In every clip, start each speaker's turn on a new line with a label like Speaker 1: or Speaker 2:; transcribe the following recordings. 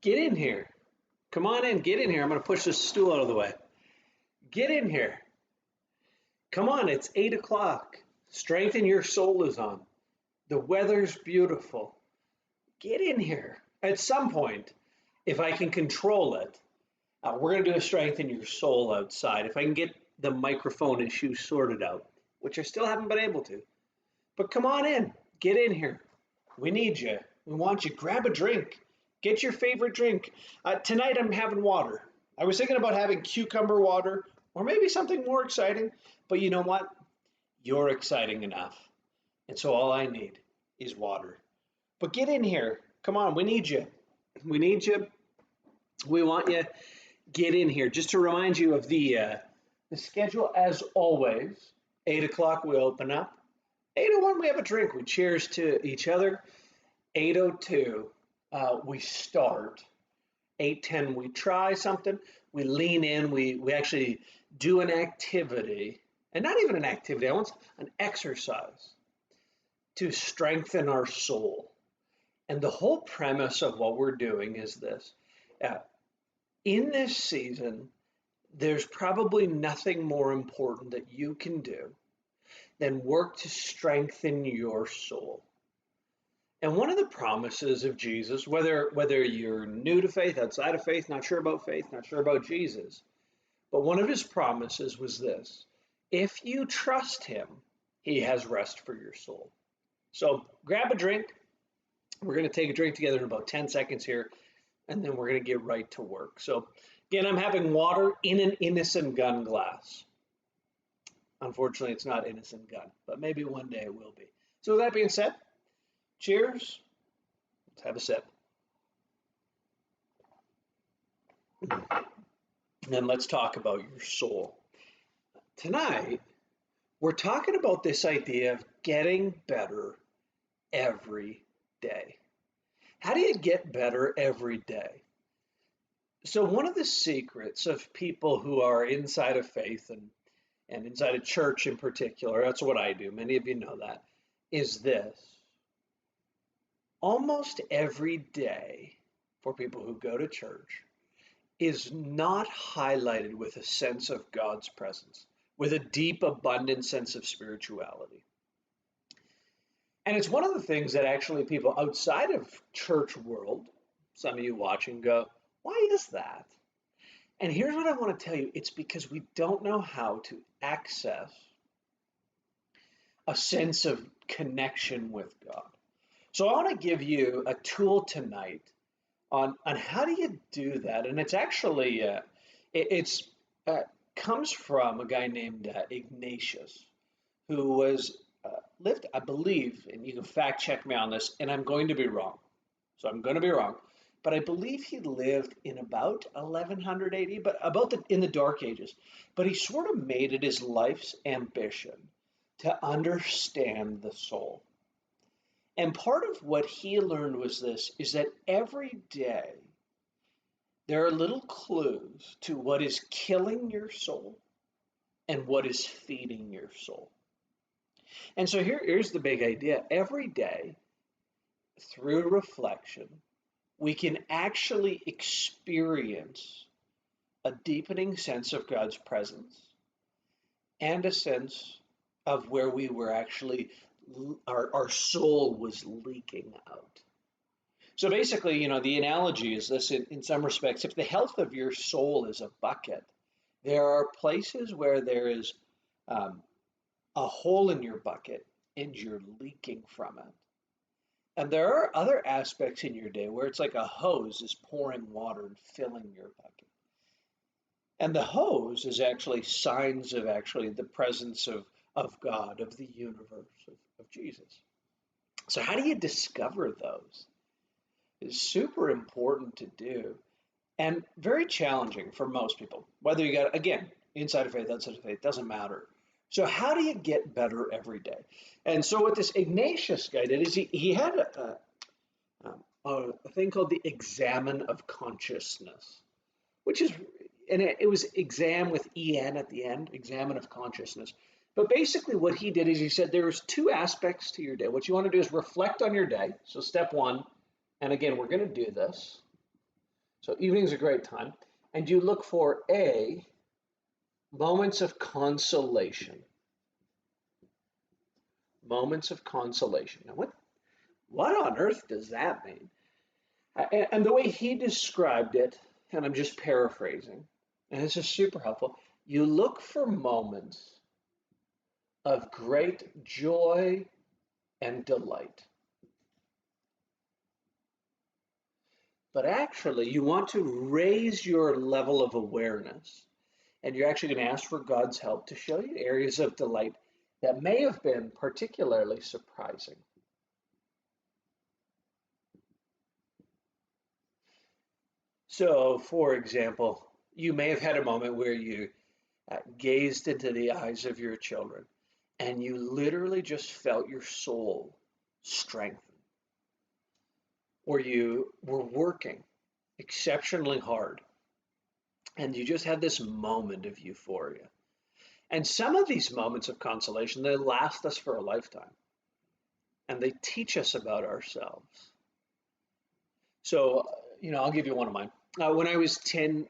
Speaker 1: Get in here. Come on in. Get in here. I'm going to push this stool out of the way. Get in here. Come on. It's 8 o'clock. Strengthen your soul is on. The weather's beautiful. Get in here. At some point, if I can control it, we're going to do a strengthen your soul outside. If I can get the microphone issue sorted out, which I still haven't been able to. But come on in. Get in here. We need you. We want you. Grab a drink. Get your favorite drink. Tonight I'm having water. I was thinking about having cucumber water or maybe something more exciting, but you know what? You're exciting enough. And so all I need is water. But get in here. Come on, we need you. We need you. We want you. Get in here. Just to remind you of the schedule, as always. 8 o'clock we open up. 8:01 we have a drink. We cheers to each other. 8:02 we start. 8:10 we try something. We lean in. We actually do an activity, and not even an activity. I want an exercise to strengthen our soul. And the whole premise of what we're doing is this. Uh, in this season, there's probably nothing more important that you can do than work to strengthen your soul. And one of the promises of Jesus, whether you're new to faith, outside of faith, not sure about faith, not sure about Jesus, but one of his promises was this: if you trust him, he has rest for your soul. So grab a drink. We're going to take a drink together in about 10 seconds here, and then we're going to get right to work. So again, I'm having water in an innocent gun glass. Unfortunately, it's not innocent gun, but maybe one day it will be. So with that being said, cheers. Let's have a sip. And then let's talk about your soul. Tonight, we're talking about this idea of getting better every day. How do you get better every day? So one of the secrets of people who are inside of faith and inside a church in particular, that's what I do, many of you know that, is this. Almost every day for people who go to church is not highlighted with a sense of God's presence, with a deep, abundant sense of spirituality. And it's one of the things that actually people outside of church world, some of you watching, go, why is that? And here's what I want to tell you. It's because we don't know how to access a sense of connection with God. So I want to give you a tool tonight on how do you do that. And it's actually, it's comes from a guy named Ignatius, who was lived, I believe, and you can fact check me on this, and I'm going to be wrong. So I'm going to be wrong. But I believe he lived in about 1100 AD, but in the Dark Ages. But he sort of made it his life's ambition to understand the soul. And part of what he learned was this, is that every day there are little clues to what is killing your soul and what is feeding your soul. And so here's the big idea. Every day, through reflection, we can actually experience a deepening sense of God's presence and a sense of where we were actually, our soul was leaking out. So basically, the analogy is this in some respects. If the health of your soul is a bucket, there are places where there is a hole in your bucket and you're leaking from it. And there are other aspects in your day where it's like a hose is pouring water and filling your bucket. And the hose is actually signs of actually the presence of God, of the universe, of Jesus. So how do you discover those? It's super important to do and very challenging for most people. Whether you got, again, inside of faith, outside of faith, doesn't matter. So how do you get better every day? And so what this Ignatius guy did is he had a thing called the examen of consciousness, which is, and it was exam with en at the end, examen of consciousness. But basically what he did is he said there's two aspects to your day. What you want to do is reflect on your day. So step one, and again, we're going to do this. So evening's a great time. And you look for A, moments of consolation. Moments of consolation. Now, what on earth does that mean? And the way he described it, and I'm just paraphrasing, and this is super helpful. You look for moments of great joy and delight. But actually, you want to raise your level of awareness, and you're actually going to ask for God's help to show you areas of delight that may have been particularly surprising. So, for example, you may have had a moment where you gazed into the eyes of your children and you literally just felt your soul strengthen, or you were working exceptionally hard and you just had this moment of euphoria. And some of these moments of consolation, they last us for a lifetime and they teach us about ourselves. So, I'll give you one of mine. When I was 10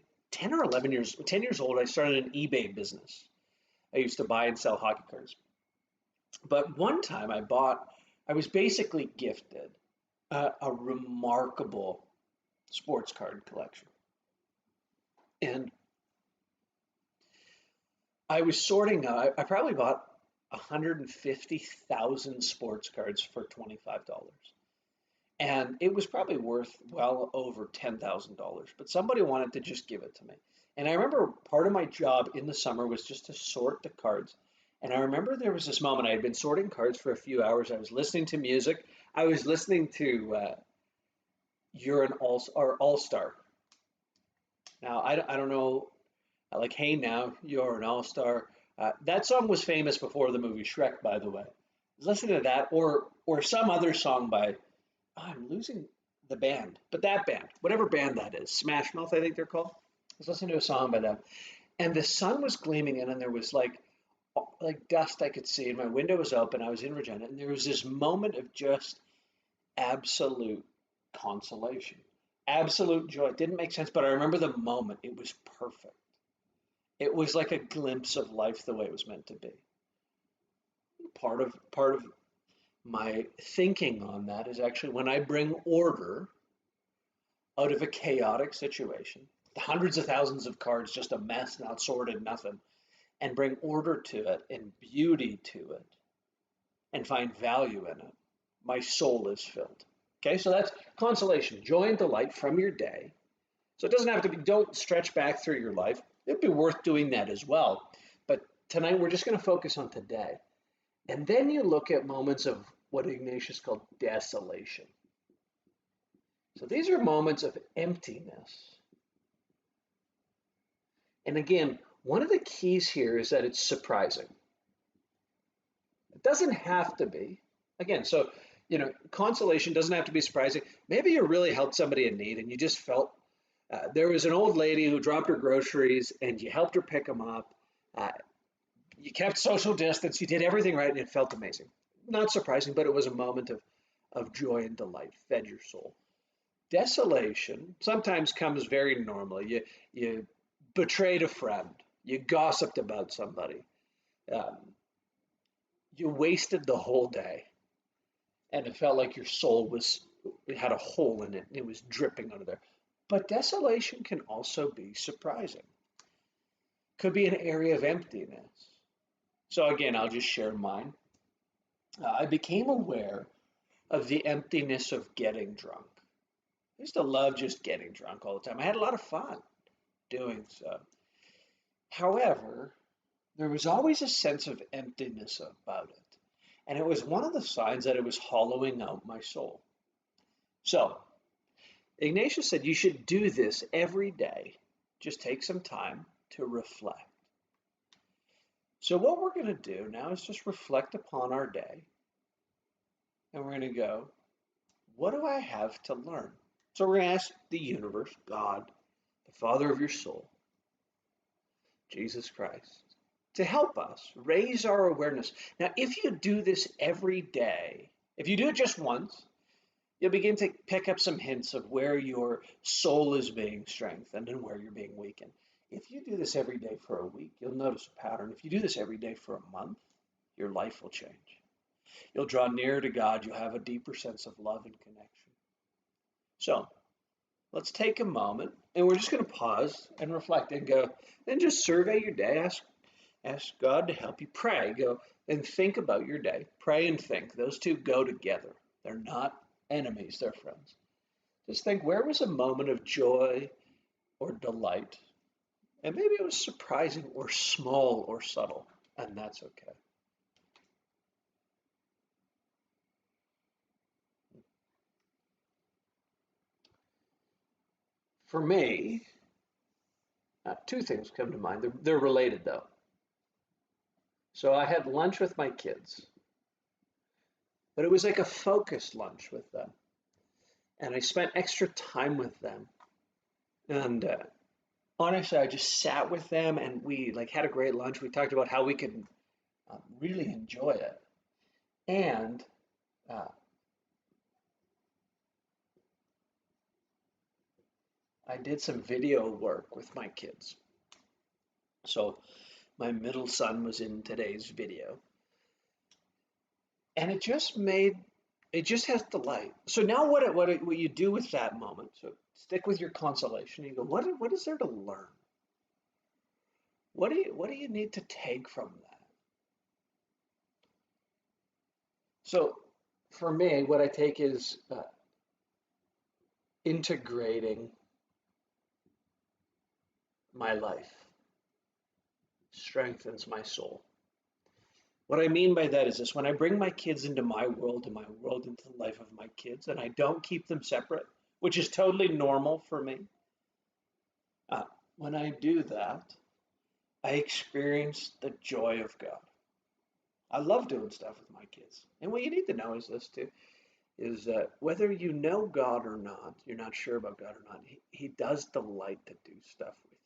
Speaker 1: or 11 years, 10 years old, I started an eBay business. I used to buy and sell hockey cards. But one time I was basically gifted a remarkable sports card collection. And I was sorting, I probably bought 150,000 sports cards for $25. And it was probably worth well over $10,000, but somebody wanted to just give it to me. And I remember part of my job in the summer was just to sort the cards. And I remember there was this moment I had been sorting cards for a few hours. I was listening to music. I was listening to You're an All-Star. Now, I don't know, like, Hey Now, You're an All-Star. That song was famous before the movie Shrek, by the way. I was listening to that or some other song by I'm losing the band, but that band, whatever band that is, Smash Mouth, I think they're called. I was listening to a song by them, and the sun was gleaming in, and there was like dust I could see, and my window was open. I was in Regina, and there was this moment of just absolute consolation, absolute joy. It didn't make sense, but I remember the moment. It was perfect. It was like a glimpse of life the way it was meant to be. Part of my thinking on that is actually when I bring order out of a chaotic situation, hundreds of thousands of cards, just a mess, not sorted, nothing, and bring order to it and beauty to it and find value in it, my soul is filled. Okay, so that's consolation, joy and delight from your day. So it doesn't have to be, don't stretch back through your life. It'd be worth doing that as well. But tonight we're just going to focus on today. And then you look at moments of what Ignatius called desolation. So these are moments of emptiness. And again, one of the keys here is that it's surprising. It doesn't have to be. Again, so, consolation doesn't have to be surprising. Maybe you really helped somebody in need and you just felt there was an old lady who dropped her groceries and you helped her pick them up. You kept social distance, you did everything right, and it felt amazing. Not surprising, but it was a moment of joy and delight, fed your soul. Desolation sometimes comes very normally. You betrayed a friend, you gossiped about somebody, um, you wasted the whole day, and it felt like your soul it had a hole in it, and it was dripping out of there. But desolation can also be surprising. Could be an area of emptiness. So again, I'll just share mine. I became aware of the emptiness of getting drunk. I used to love just getting drunk all the time. I had a lot of fun doing so. However, there was always a sense of emptiness about it. And it was one of the signs that it was hollowing out my soul. So, Ignatius said you should do this every day. Just take some time to reflect. So, what we're going to do now is just reflect upon our day. And we're going to go, what do I have to learn? So, we're going to ask the universe, God, the Father of your soul, Jesus Christ, to help us raise our awareness. Now, if you do this every day, if you do it just once, You'll begin to pick up some hints of where your soul is being strengthened and where you're being weakened. If you do this every day for a week, you'll notice a pattern. If you do this every day for a month, your life will change. You'll draw nearer to God. You'll have a deeper sense of love and connection. So let's take a moment and we're just going to pause and reflect and go and just survey your day. Ask God to help you pray. Go and think about your day. Pray and think. Those two go together. They're not enemies, they're friends. Just think, where was a moment of joy or delight? And maybe it was surprising or small or subtle, and that's okay. For me, two things come to mind. They're related though. So I had lunch with my kids, but it was like a focused lunch with them. And I spent extra time with them. And honestly, I just sat with them and we like had a great lunch. We talked about how we could really enjoy it. And uh, I did some video work with my kids. So my middle son was in today's video, and it just has delight. So now what you do with that moment? So stick with your consolation. You go, what is there to learn? What do you need to take from that? So for me, what I take is integrating my life strengthens my soul. What I mean by that is this: when I bring my kids into my world and my world into the life of my kids, and I don't keep them separate, which is totally normal for me, uh, when I do that, I experience the joy of God. I love doing stuff with my kids. And what you need to know is this too: is that whether you know God or not, you're not sure about God or not, He does delight to do stuff with you.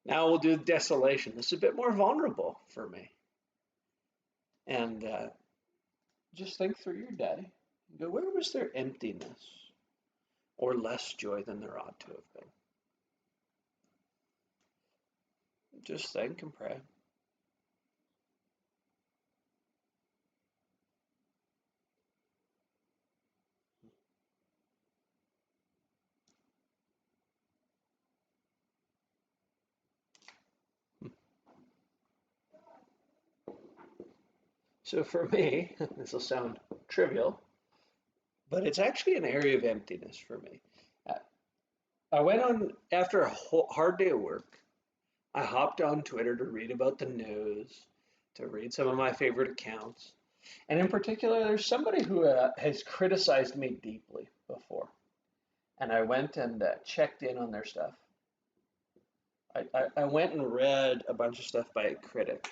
Speaker 1: Now we'll do desolation. This is a bit more vulnerable for me. And just think through your day. Go, where was there emptiness or less joy than there ought to have been? Just think and pray. So for me, this will sound trivial, but it's actually an area of emptiness for me. Uh, I went on after a hard day of work. I hopped on Twitter to read about the news, to read some of my favorite accounts. And in particular, there's somebody who has criticized me deeply before. And I went and checked in on their stuff. I went and read a bunch of stuff by a critic,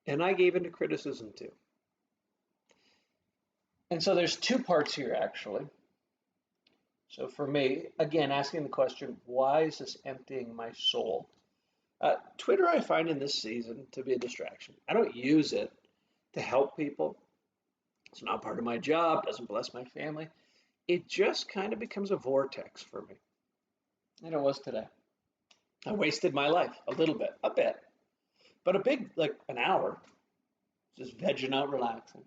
Speaker 1: and I gave into criticism too. And so there's two parts here, actually. So for me, again, asking the question, why is this emptying my soul? Twitter, I find in this season to be a distraction. I don't use it to help people. It's not part of my job, doesn't bless my family. It just kind of becomes a vortex for me. And it was today. I wasted my life a bit, but a big, like an hour, just vegging out, relaxing.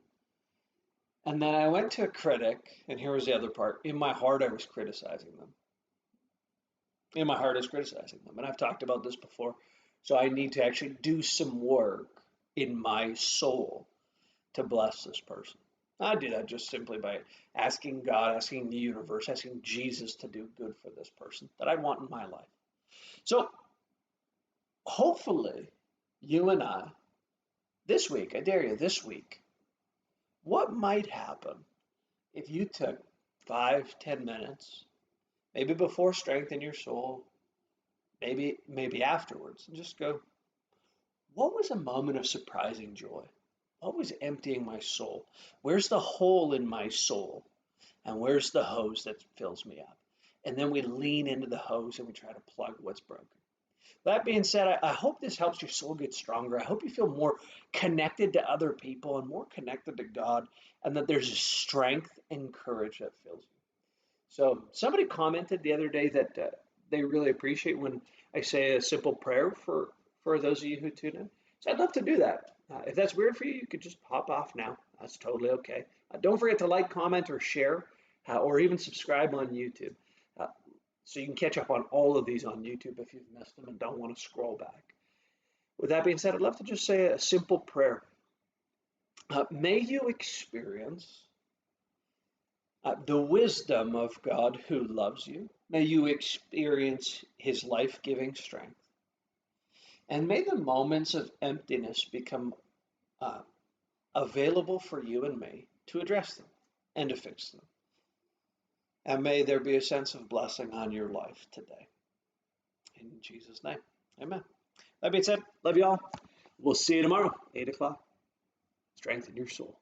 Speaker 1: And then I went to a critic, and here was the other part. In my heart, I was criticizing them. In my heart, I was criticizing them. And I've talked about this before. So I need to actually do some work in my soul to bless this person. I do that just simply by asking God, asking the universe, asking Jesus to do good for this person that I want in my life. So hopefully, you and I, this week, I dare you, this week, what might happen if you took 5, 10 minutes, maybe before strengthen your soul, maybe afterwards, and just go, what was a moment of surprising joy? What was emptying my soul? Where's the hole in my soul? And where's the hose that fills me up? And then we lean into the hose and we try to plug what's broken. That being said, I hope this helps your soul get stronger. I hope you feel more connected to other people and more connected to God, and that there's a strength and courage that fills you. So, somebody commented the other day that they really appreciate when I say a simple prayer for those of you who tune in. So, I'd love to do that. If that's weird for you, you could just hop off now. That's totally okay. Don't forget to like, comment, or share, or even subscribe on YouTube. Uh, so you can catch up on all of these on YouTube if you've missed them and don't want to scroll back. With that being said, I'd love to just say a simple prayer. May you experience the wisdom of God who loves you. May you experience his life giving strength. And may the moments of emptiness become uh, available for you and me to address them and to fix them. And may there be a sense of blessing on your life today. In Jesus' name, amen. That being said, love you all. We'll see you tomorrow, 8 o'clock. Strengthen your soul.